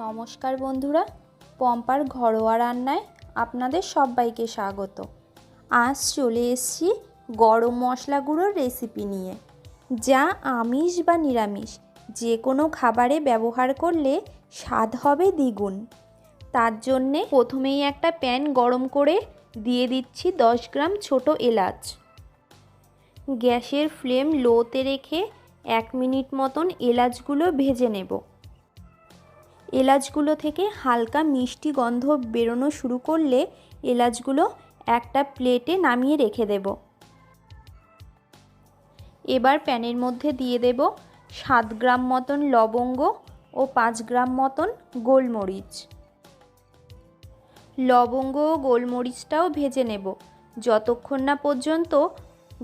নমস্কার বন্ধুরা, পম্পার ঘরোয়া রান্নায় আপনাদের সবাইকে স্বাগত। আজ চলে এসেছি গরম মশলা গুঁড়োর রেসিপি নিয়ে, যা আমিষ বা নিরামিষ যে কোনো খাবারে ব্যবহার করলে স্বাদ হবে দ্বিগুণ। তার জন্যে প্রথমেই একটা প্যান গরম করে দিয়ে দিচ্ছি 10 গ্রাম ছোট এলাচ। গ্যাসের ফ্লেম লোতে রেখে 1 মিনিট মতন এলাচগুলো ভেজে নেব। এলাচগুলো থেকে হালকা মিষ্টি গন্ধ বেরোনো শুরু করলে এলাচগুলো একটা প্লেটে নামিয়ে রেখে দেব। এবার প্যানের মধ্যে দিয়ে দেব 7 গ্রাম মতন লবঙ্গ ও 5 গ্রাম মতন গোলমরিচ। লবঙ্গ ও গোলমরিচটাও ভেজে নেব যতক্ষণ না পর্যন্ত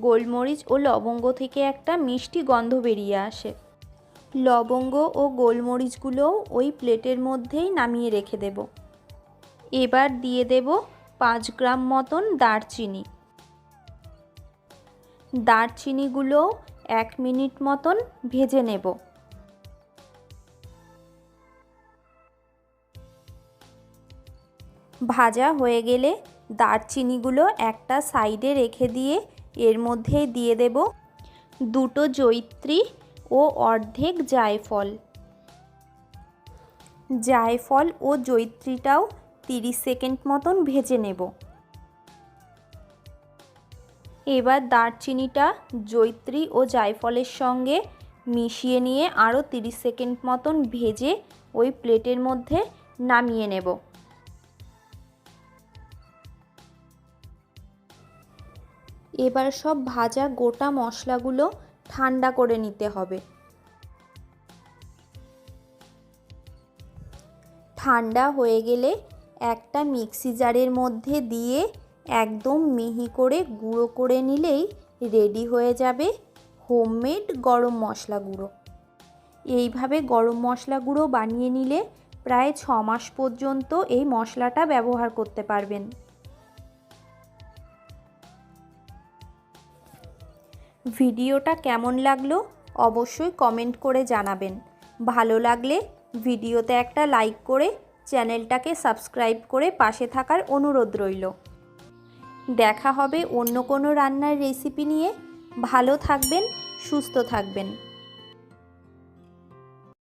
গোলমরিচ ও লবঙ্গ থেকে একটা মিষ্টি গন্ধ বেরিয়ে আসে। লবঙ্গ ও গোলমরিচগুলোও ওই প্লেটের মধ্যেই নামিয়ে রেখে দেব। এবার দিয়ে দেব 5 গ্রাম মতন দারচিনি। দারচিনিগুলো 1 মিনিট মতন ভেজে নেব। ভাজা হয়ে গেলে দারচিনিগুলো একটা সাইডে রেখে দিয়ে এর মধ্যে দিয়ে দেব 2টো জয়িত্রী ও অর্ধেক জায়ফল। জায়ফল ও জয়িত্রীটাও 30 সেকেন্ড মতন ভেজে নেব। এবার দারচিনিটা জয়িত্রী ও জায়ফলের সঙ্গে মিশিয়ে নিয়ে আরও 30 সেকেন্ড মতন ভেজে ওই প্লেটের মধ্যে নামিয়ে নেব। এবার সব ভাজা গোটা মশলাগুলো ঠান্ডা করে নিতে হবে। ঠান্ডা হয়ে গেলে একটা মিক্সি জারের মধ্যে দিয়ে একদম মিহি করে গুঁড়ো করে নিলেই রেডি হয়ে যাবে হোমমেড গরম মশলা গুঁড়ো। এইভাবে গরম মশলা গুঁড়ো বানিয়ে নিলে প্রায় 6 মাস পর্যন্ত এই মশলাটা ব্যবহার করতে পারবেন। ভিডিওটা কেমন লাগলো অবশ্যই কমেন্ট করে জানাবেন। ভালো লাগলে ভিডিওতে একটা লাইক করে চ্যানেলটাকে সাবস্ক্রাইব করে পাশে থাকার অনুরোধ রইল। দেখা হবে অন্য কোনো রান্নার রেসিপি নিয়ে। ভালো থাকবেন, সুস্থ থাকবেন।